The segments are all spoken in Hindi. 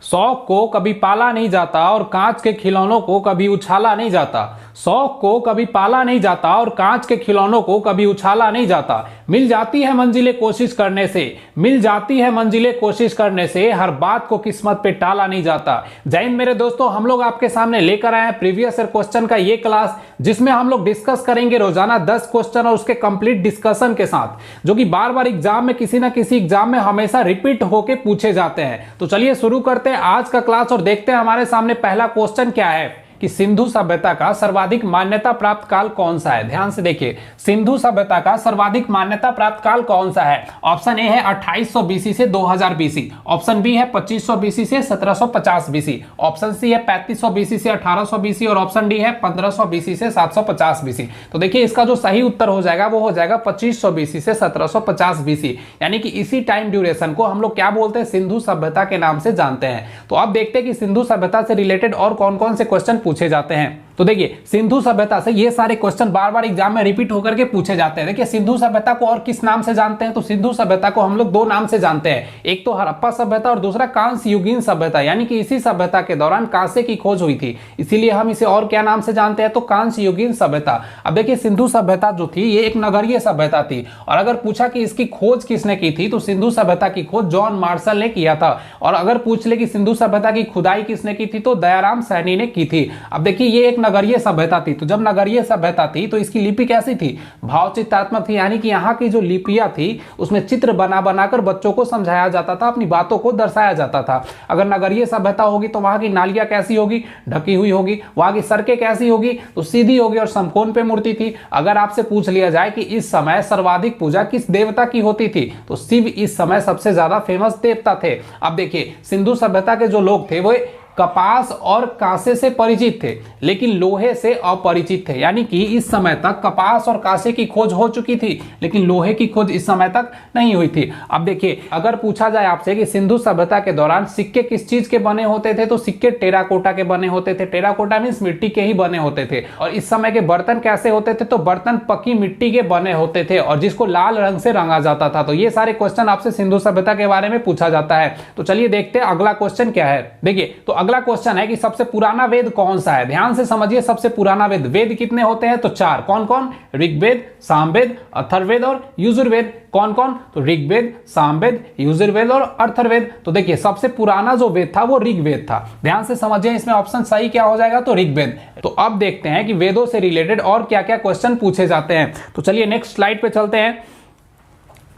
शौक को कभी पाला नहीं जाता और कांच के खिलौनों को कभी उछाला नहीं जाता। शौक को कभी पाला नहीं जाता और कांच के खिलौनों को कभी उछाला नहीं जाता। मिल जाती है मंजिलें कोशिश करने से, मिल जाती है मंजिलें कोशिश करने से, हर बात को किस्मत पे टाला नहीं जाता। जय हिंद मेरे दोस्तों, हम लोग आपके सामने लेकर आए हैं प्रीवियस ईयर क्वेश्चन का ये क्लास, जिसमें हम लोग डिस्कस करेंगे रोजाना 10 क्वेश्चन और उसके कंप्लीट डिस्कशन के साथ, जो कि बार बार एग्जाम में किसी ना किसी एग्जाम में हमेशा रिपीट होके पूछे जाते हैं। तो चलिए शुरू करते हैं आज का क्लास और देखते हैं हमारे सामने पहला क्वेश्चन क्या है कि सिंधु सभ्यता का सर्वाधिक मान्यता प्राप्त काल कौन सा है। ध्यान से देखिए, सिंधु सभ्यता का सर्वाधिक मान्यता प्राप्त काल कौन सा है। ऑप्शन ए है 2800 बीसी से 2000 बीसी, ऑप्शन बी है 2500 बीसी से 1750 बीसी, ऑप्शन सी है 3500 बीसी से 1800 बीसी और ऑप्शन डी है 1500 बीसी से 750 बीसी। तो देखिए इसका जो सही उत्तर हो जाएगा वो हो जाएगा 2500 बीसी से 1750 बीसी, यानी कि इसी टाइम ड्यूरेशन को हम लोग क्या बोलते हैं, सिंधु सभ्यता के नाम से जानते हैं। तो अब देखते हैं कि सिंधु सभ्यता से रिलेटेड और कौन कौन से क्वेश्चन पूछे जाते हैं। तो देखिए सिंधु सभ्यता से ये सारे क्वेश्चन बार बार एग्जाम में रिपीट होकर के पूछे जाते हैं। देखिए सिंधु सभ्यता को और किस नाम से जानते हैं, तो सिंधु सभ्यता को हम लोग दो नाम से जानते हैं, एक तो हड़प्पा सभ्यता और दूसरा कांस्य युगीन सभ्यता, यानी कि इसी सभ्यता के दौरान कांसे की खोज हुई थी, इसीलिए हम इसे और क्या नाम से जानते हैं, तो कांस्य युगीन सभ्यता। अब देखिए सिंधु सभ्यता जो थी ये एक नगरीय सभ्यता थी, और अगर पूछा कि इसकी खोज किसने की थी तो सिंधु सभ्यता की खोज जॉन मार्शल ने किया था। और अगर पूछ ले कि सिंधु सभ्यता की खुदाई किसने की थी तो दयाराम सैनी ने की थी। अब देखिए ये एक नगरीय सभ्यता थी, तो जब नगरीय सभ्यता थी तो इसकी लिपि कैसी थी, भाव चित्रात्मक थी, यानी कि यहाँ की जो लिपियां थी उसमें चित्र बना बनाकर बच्चों को समझाया जाता था, अपनी बातों को दर्शाया जाता था। अगर नगरीय सभ्यता होगी तो वहां की नालियां कैसी होगी, ढकी हुई होगी, वहां की सड़कें कैसी होगी, तो सीधी होगी और समकोण पे मूर्ति थी। अगर आपसे पूछ लिया जाए कि इस समय सर्वाधिक पूजा किस देवता की होती थी तो शिव इस समय सबसे ज्यादा फेमस देवता थे। अब देखिए सिंधु सभ्यता के जो लोग थे वो कपास और कांसे से परिचित थे, लेकिन लोहे से अपरिचित थे, यानी कि इस समय तक कपास और कांसे की खोज हो चुकी थी लेकिन लोहे की खोज इस समय तक नहीं हुई थी। अब देखिए अगर पूछा जाए आपसे कि सिंधु सभ्यता के दौरान सिक्के किस चीज के बने होते थे तो सिक्के टेराकोटा के बने होते थे। टेराकोटा मींस मिट्टी के ही बने होते थे। और इस समय के बर्तन कैसे होते थे तो बर्तन पक्की मिट्टी के बने होते थे और जिसको लाल रंग से रंगा जाता था। तो ये सारे क्वेश्चन आपसे सिंधु सभ्यता के बारे में पूछा जाता है। तो चलिए देखते हैं अगला क्वेश्चन क्या है। देखिए तो अगला क्वेश्चन है कि सबसे पुराना वेद कौन सा है। ध्यान से समझिए, सबसे पुराना वेद, वेद कितने होते हैं तो 4। कौन कौन, ऋग्वेद, सामवेद, अथर्ववेद और यजुर्वेद। कौन कौन, तो ऋग्वेद, सामवेद, यजुर्वेद और अथर्ववेद। तो देखिए सबसे पुराना जो वेद था वो ऋग्वेद था। ध्यान से समझिए, इसमें ऑप्शन सही क्या हो जाएगा तो ऋग्वेद। तो अब देखते हैं कि वेदों से रिलेटेड और क्या क्या क्वेश्चन पूछे जाते हैं। तो चलिए नेक्स्ट स्लाइड पे चलते हैं।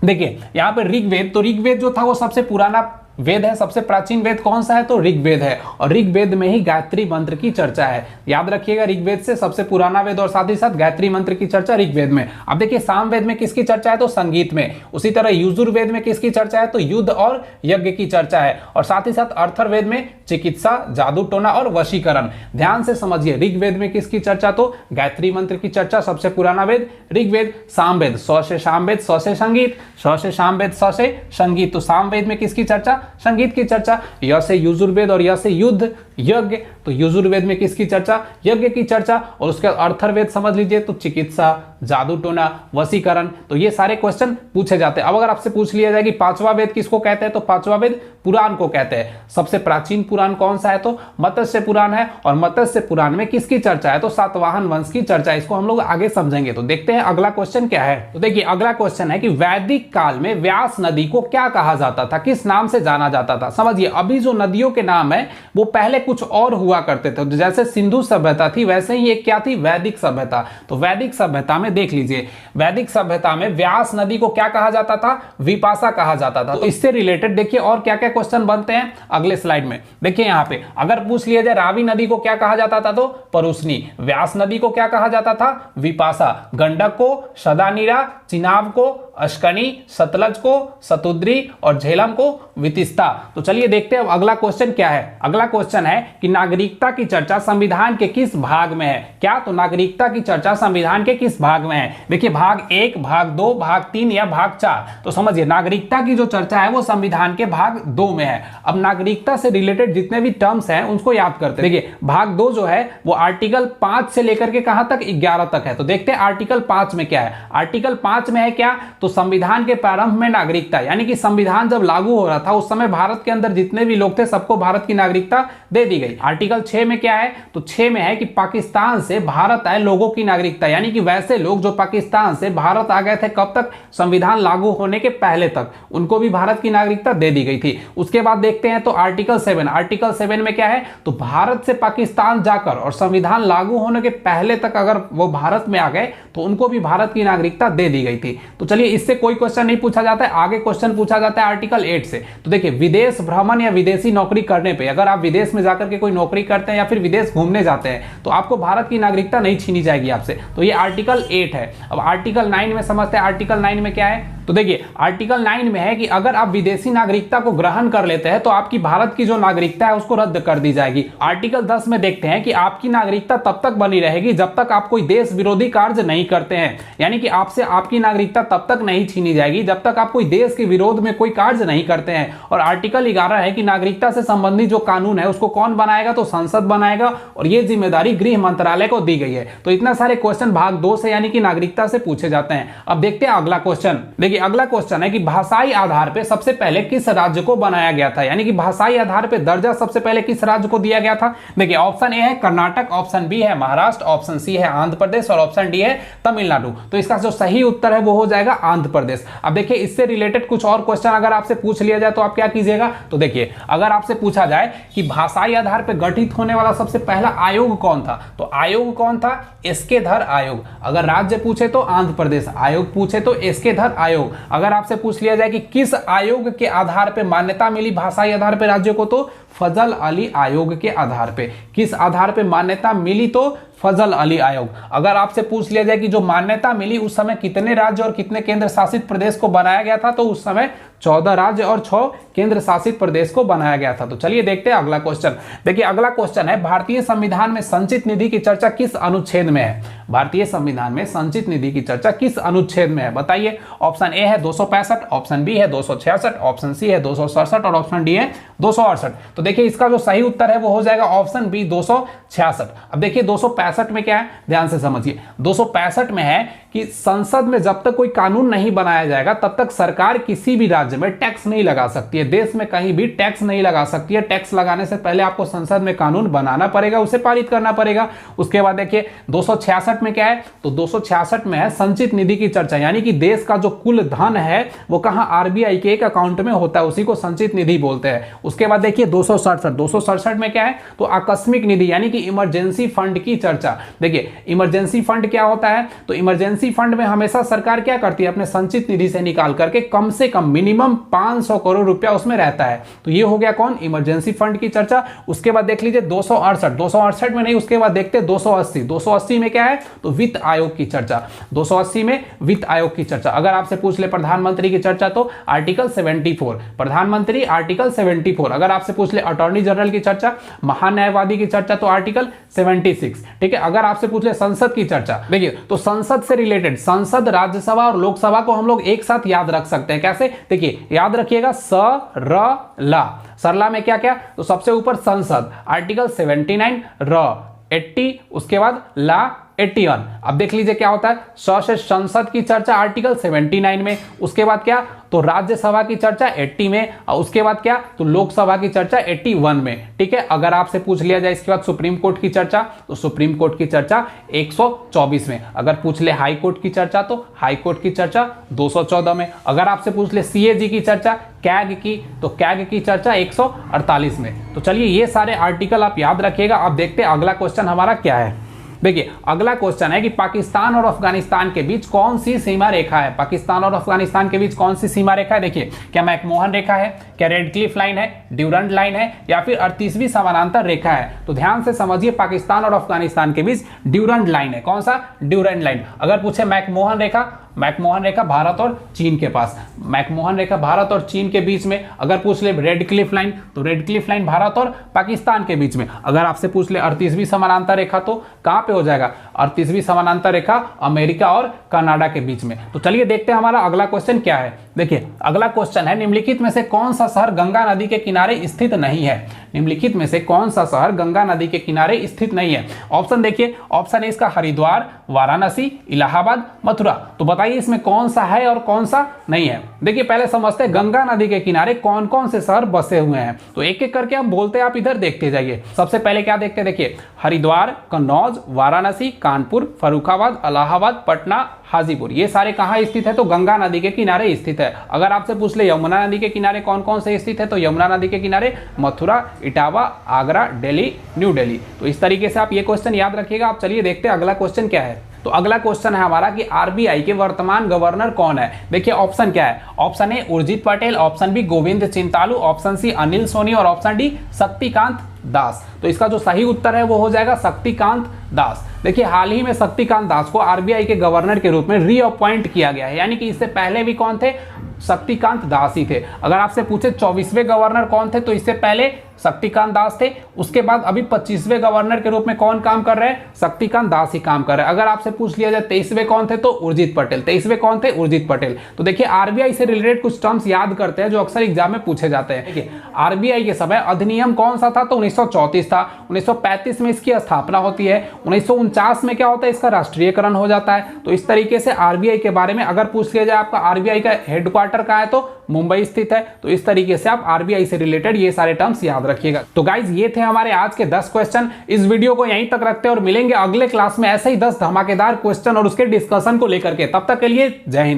देखिए यहाँ पे ऋग्वेद, तो ऋग्वेद जो था वो सबसे पुराना वेद है। सबसे प्राचीन वेद कौन सा है तो ऋग्वेद है, और ऋग्वेद में ही गायत्री मंत्र की चर्चा है। याद रखिएगा, ऋग्वेद से सबसे पुराना वेद और साथ ही साथ गायत्री मंत्र की चर्चा ऋग्वेद में। अब देखिए सामवेद में किसकी चर्चा है तो संगीत में। उसी तरह यजुर्वेद में किसकी चर्चा है तो युद्ध और यज्ञ की चर्चा है, और साथ ही साथ अथर्ववेद में चिकित्सा, जादू टोना और वशीकरण। ध्यान से समझिए, ऋग्वेद में किसकी चर्चा तो गायत्री मंत्र की चर्चा, सबसे पुराना वेद ऋग्वेद। सामवेद, सौ से सामवेद, सौ से संगीत, सौ से सामवेद, सौ से संगीत। तो सामवेद में किसकी चर्चा, संगीत की चर्चा। य से यजुर्वेद और य से युद्ध यज्ञ, तो यजुर्वेद में किसकी चर्चा, यज्ञ की चर्चा। और उसके बाद अथर्ववेद समझ लीजिए तो चिकित्सा, जादू टोना, वशीकरण। तो ये सारे क्वेश्चन पूछे जाते हैं। अब अगर आपसे पूछ लिया जाए कि पांचवा वेद किसको कहते हैं तो पांचवा वेद पुराण को कहते हैं। सबसे प्राचीन पुराण कौन सा है तो मत्स्य पुराण है, और मत्स्य पुराण में किसकी चर्चा है तो सातवाहन वंश की चर्चा। इसको हम लोग आगे समझेंगे। तो देखते हैं अगला क्वेश्चन क्या है। तो देखिए अगला क्वेश्चन है कि वैदिक काल में व्यास नदी को क्या कहा जाता था, किस नाम से जाना जाता था। समझिए अभी जो नदियों के नाम है वो पहले कुछ और हुआ करते थे। जैसे सिंधु सभ्यता थी वैसे ही एक क्या थी, वैदिक सभ्यता। तो वैदिक सभ्यता में देख लीजिए, वैदिक सभ्यता में व्यास नदी को क्या कहा जाता था, विपाशा कहा जाता था। तो इससे रिलेटेड देखिए और क्या क्या क्वेश्चन बनते हैं अगले स्लाइड में। देखिए यहाँ पे अगर पूछ लिया जाए रावी नदी को क्या कहा जाता था तो परुष्णी, व्यास नदी को क्या कहा जाता था विपाशा, गंडक को सदानीरा, चिनाब को अश्कनी, सतलज को सतुद्री और झेलम को वितिस्ता। तो चलिए देखते हैं अब अगला क्वेश्चन क्या है। अगला क्वेश्चन है कि नागरिकता की चर्चा संविधान के किस भाग में है। क्या तो नागरिकता की चर्चा संविधान के किस भाग में है। देखिए भाग 1, भाग 2, भाग 3 या भाग 4। तो समझिए नागरिकता की जो चर्चा है वो संविधान के भाग 2 में है। अब नागरिकता से रिलेटेड जितने भी टर्म्स हैं उनको याद करते हैं। देखिए भाग 2 जो है वो आर्टिकल 5 से लेकर के कहां तक 11 तक है। तो देखते हैं आर्टिकल 5 में क्या है। आर्टिकल 5 में है क्या तो तो संविधान के प्रारंभ में नागरिकता, यानी कि संविधान जब लागू हो रहा था उस समय भारत के अंदर जितने भी लोग थे सबको भारत की नागरिकता दे दी गई। आर्टिकल 6 में क्या है, तो 6 में है कि पाकिस्तान से भारत आए लोगों की नागरिकता, यानी कि वैसे लोग जो पाकिस्तान से भारत आ गए थे कब तक, संविधान लागू होने के पहले तक, उनको भी भारत की नागरिकता दे दी गई थी। उसके बाद देखते हैं तो आर्टिकल 7, आर्टिकल 7 में क्या है, तो भारत से पाकिस्तान जाकर और संविधान लागू होने के पहले तक अगर वो भारत में आ गए तो उनको भी भारत की नागरिकता दे दी गई थी। तो चलिए इससे कोई क्वेश्चन नहीं पूछा जाता है, आगे क्वेश्चन पूछा जाता है आर्टिकल 8 से। तो देखिए विदेश भ्रमण या विदेशी नौकरी करने पे, अगर आप विदेश में जाकर के कोई नौकरी करते हैं या फिर विदेश घूमने जाते हैं तो आपको भारत की नागरिकता नहीं छीनी जाएगी आपसे। तो ये आर्टिकल 8 है। अब आर्टिकल 9 में समझते हैं, आर्टिकल 9 में क्या है, तो देखिए आर्टिकल 9 में है कि अगर आप विदेशी नागरिकता को ग्रहण कर लेते हैं तो आपकी भारत की जो नागरिकता है उसको रद्द कर दी जाएगी। आर्टिकल 10 में देखते हैं कि आपकी नागरिकता तब तक बनी रहेगी जब तक आप कोई देश विरोधी कार्य नहीं करते हैं, यानी कि आपसे आपकी नागरिकता तब तक नहीं छीनी जाएगी जब तक आप कोई देश के विरोध में कोई कार्य नहीं करते हैं। और आर्टिकल 11 है कि नागरिकता से संबंधित जो कानून है उसको कौन बनाएगा, तो संसद बनाएगा, और ये जिम्मेदारी गृह मंत्रालय को दी गई है। तो इतना सारे क्वेश्चन भाग 2 से यानी कि नागरिकता से पूछे जाते हैं। अब देखते हैं अगला क्वेश्चन। देखिए अगला क्वेश्चन है कि भाषाई आधार पे सबसे पहले किस राज्य को बनाया गया था, यानी कि भाषाई आधार पे दर्जा सबसे पहले किस राज्य को दिया गया था। देखिए ऑप्शन ए है कर्नाटक, ऑप्शन बी है महाराष्ट्र, ऑप्शन सी है आंध्र प्रदेश और ऑप्शन डी है तमिलनाडु। तो इसका जो सही उत्तर है वो हो जाएगा आंध्र प्रदेश। अब देखिए इससे रिलेटेड कुछ और क्वेश्चन अगर आपसे पूछ लिया जाए तो आप क्या कीजिएगा, तो देखिए अगर आपसे पूछा जाए कि भाषाई आधार पर गठित होने वाला सबसे पहला आयोग कौन था, तो आयोग कौन था, एसके धर आयोग। अगर राज्य पूछे तो आंध्र प्रदेश, आयोग पूछे तो एसके धर आयोग। अगर आपसे पूछ लिया जाए कि किस आयोग के आधार पर मान्यता मिली भाषाई आधार पर राज्य को, तो फजल अली आयोग के आधार पे। किस आधार पे मान्यता मिली, तो फजल अली आयोग। अगर आपसे पूछ लिया जाए कि जो मान्यता मिली उस समय कितने राज्य और कितने केंद्र शासित प्रदेश को बनाया गया था, तो उस समय 14 राज्य और 6 केंद्र शासित प्रदेश को बनाया गया था। तो चलिए देखते हैं अगला क्वेश्चन। देखिए अगला क्वेश्चन है भारतीय संविधान में संचित निधि की चर्चा किस अनुच्छेद में है। भारतीय संविधान में संचित निधि की चर्चा किस अनुच्छेद में है बताइए। ऑप्शन ए है 265, ऑप्शन बी है 266, ऑप्शन सी है 267 और ऑप्शन डी है 268। तो देखिए इसका जो सही उत्तर है वो हो जाएगा ऑप्शन बी 266। अब देखिए 265 में क्या है, ध्यान से समझिए। 265 में है कि संसद में जब तक कोई कानून नहीं बनाया जाएगा तब तक सरकार किसी भी राज्य में टैक्स नहीं लगा सकती है, देश में कहीं भी टैक्स नहीं लगा सकती है। टैक्स लगाने से पहले आपको संसद में कानून बनाना पड़ेगा, उसे पारित करना पड़ेगा। उसके बाद देखिए 266 में क्या है, तो 266 में है संचित निधि की चर्चा, यानी कि देश का जो कुल धन है वो कहां, आरबीआई के एक अकाउंट में होता है, उसी को संचित निधि बोलते हैं। उसके बाद देखिए 267 में क्या है, तो आकस्मिक निधि यानी कि इमरजेंसी फंड की चर्चा। देखिए इमरजेंसी फंड क्या होता है, तो इमरजेंसी फंड में हमेशा सरकार क्या करती है, अपने संचित निधि से निकाल करके कम से कम मिनिमम 500 करोड़ रुपया उसमें रहता है। तो ये हो गया कौन, इमरजेंसी फंड की चर्चा। उसके बाद देख लीजिए 268 में नहीं, उसके बाद देखते 280 में क्या है, तो वित्त आयोग की चर्चा। 280 में वित्त आयोग की चर्चा। अगर आपसे पूछ ले प्रधानमंत्री की चर्चा तो आर्टिकल 74, प्रधानमंत्री आर्टिकल 74। अगर आपसे पूछ ले अटॉर्नी जनरल की चर्चा, महान्यायवादी की चर्चा तो आर्टिकल 76। ठीक है, अगर आपसे पूछ ले संसद की चर्चा, देखिए तो संसद से रिलेटेड संसद, राज्यसभा और लोकसभा को हम लोग एक साथ याद रख सकते हैं। कैसे, देखिए याद रखिएगा स र ला। सरला में क्या क्या, तो सबसे ऊपर संसद आर्टिकल 79, र 80, उसके बाद ला 81। अब देख लीजिए क्या होता है, स से संसद की चर्चा आर्टिकल 79 में, उसके बाद क्या, तो राज्यसभा की चर्चा 80 में, और उसके बाद क्या, तो लोकसभा की चर्चा 81 में। ठीक है, अगर आपसे पूछ लिया जाए इसके बाद सुप्रीम कोर्ट की चर्चा, तो सुप्रीम कोर्ट की चर्चा 124 में। अगर पूछ ले हाई कोर्ट की चर्चा तो हाई कोर्ट की चर्चा 214 में। अगर आपसे पूछ ले सीएजी की चर्चा, कैग की, तो कैग की चर्चा 148 में। तो चलिए ये सारे आर्टिकल आप याद रखिएगा। अब देखते हैं अगला क्वेश्चन हमारा क्या है। देखिए अगला क्वेश्चन है कि पाकिस्तान और अफगानिस्तान के बीच कौन सी सीमा रेखा है। पाकिस्तान और अफगानिस्तान के बीच कौन सी सीमा रेखा है। देखिए क्या मैकमोहन रेखा है, क्या रेड क्लिफ लाइन है, ड्यूरंट लाइन है, या फिर 38वीं समानांतर रेखा है। तो ध्यान से समझिए, पाकिस्तान और अफगानिस्तान के बीच ड्यूरंट लाइन है। कौन सा, ड्यूरंट लाइन। अगर पूछे मैकमोहन रेखा, मैकमोहन रेखा भारत और चीन के पास, मैकमोहन रेखा भारत और चीन के बीच में। अगर पूछ ले रेड क्लिफ लाइन, तो रेड क्लिफ लाइन भारत और पाकिस्तान के बीच में। अगर आपसे पूछ ले 38वीं समानांतर रेखा, तो कहां पे हो जाएगा, 38वीं समानांतर रेखा अमेरिका और कनाडा के बीच में। तो चलिए देखते हैं हमारा अगला क्वेश्चन क्या है। देखिए अगला क्वेश्चन है, निम्नलिखित में से कौन सा शहर गंगा नदी के किनारे स्थित नहीं है? निम्नलिखित में से कौन सा शहर गंगा नदी के किनारे स्थित नहीं है? ऑप्शन देखिए, ऑप्शन है इसका हरिद्वार, वाराणसी, इलाहाबाद, मथुरा। तो बताइए इसमें कौन सा है और कौन सा नहीं है। देखिए पहले समझते हैं गंगा नदी के किनारे कौन कौन से शहर बसे हुए हैं, तो एक एक करके हम बोलते हैं, आप इधर देखते जाइए। सबसे पहले क्या देखते हैं, देखिए हरिद्वार, कन्नौज, वाराणसी, कानपुर, फर्रुखाबाद, इलाहाबाद, पटना, हाजीपुर, ये सारे कहाँ स्थित है? तो गंगा नदी के किनारे स्थित है। अगर आपसे पूछ ले यमुना नदी के किनारे कौन कौन से स्थित है, तो यमुना नदी के किनारे मथुरा, इटावा, आगरा, दिल्ली, न्यू दिल्ली। तो इस तरीके से आप ये क्वेश्चन याद रखिएगा। आप चलिए देखते हैं अगला क्वेश्चन क्या है। तो अगला क्वेश्चन है हमारा कि आरबीआई के वर्तमान गवर्नर कौन है? देखिए ऑप्शन क्या है, option A Urjit Patel, option B Govind Chintalu, option C Anil Soni और ऑप्शन डी शक्तिकांत दास। तो इसका जो सही उत्तर है वो हो जाएगा शक्तिकांत दास। देखिए हाल ही में शक्तिकांत दास को आरबीआई के गवर्नर के रूप में रीअपॉइंट किया गया है, यानी कि इससे पहले भी कौन थे? शक्तिकांत दास ही थे। अगर आपसे पूछे 24वें गवर्नर कौन थे, तो इससे पहले शक्तिकांत दास थे, उसके बाद अभी 25वें गवर्नर के रूप में कौन काम कर रहे हैं? शक्तिकांत दास ही काम कर रहे हैं। अगर आपसे पूछ लिया जाए 23वें कौन थे, तो उर्जित पटेल। 23वें कौन थे? उर्जित पटेल। तो देखिए आरबीआई से रिलेटेड कुछ टर्म्स याद करते हैं जो अक्सर एग्जाम में पूछे जाते हैं। देखिए आरबीआई के समय अधिनियम कौन सा था? तो 1934 था। 1935 में इसकी स्थापना होती है। 1949 में क्या होता है? इसका राष्ट्रीयकरण हो जाता है। तो इस तरीके से आरबीआई के बारे में अगर पूछ लिया जाए आपका आरबीआई का हेडक्वार्टर कहाँ है, तो मुंबई स्थित है। तो इस तरीके से आप आरबीआई से रिलेटेड ये सारे टर्म्स याद रखिएगा। तो गाइज ये थे हमारे आज के 10 क्वेश्चन। इस वीडियो को यहीं तक रखते हैं और मिलेंगे अगले क्लास में ऐसे ही 10 धमाकेदार क्वेश्चन और उसके डिस्कशन को लेकर के। तब तक के लिए जय हिंद।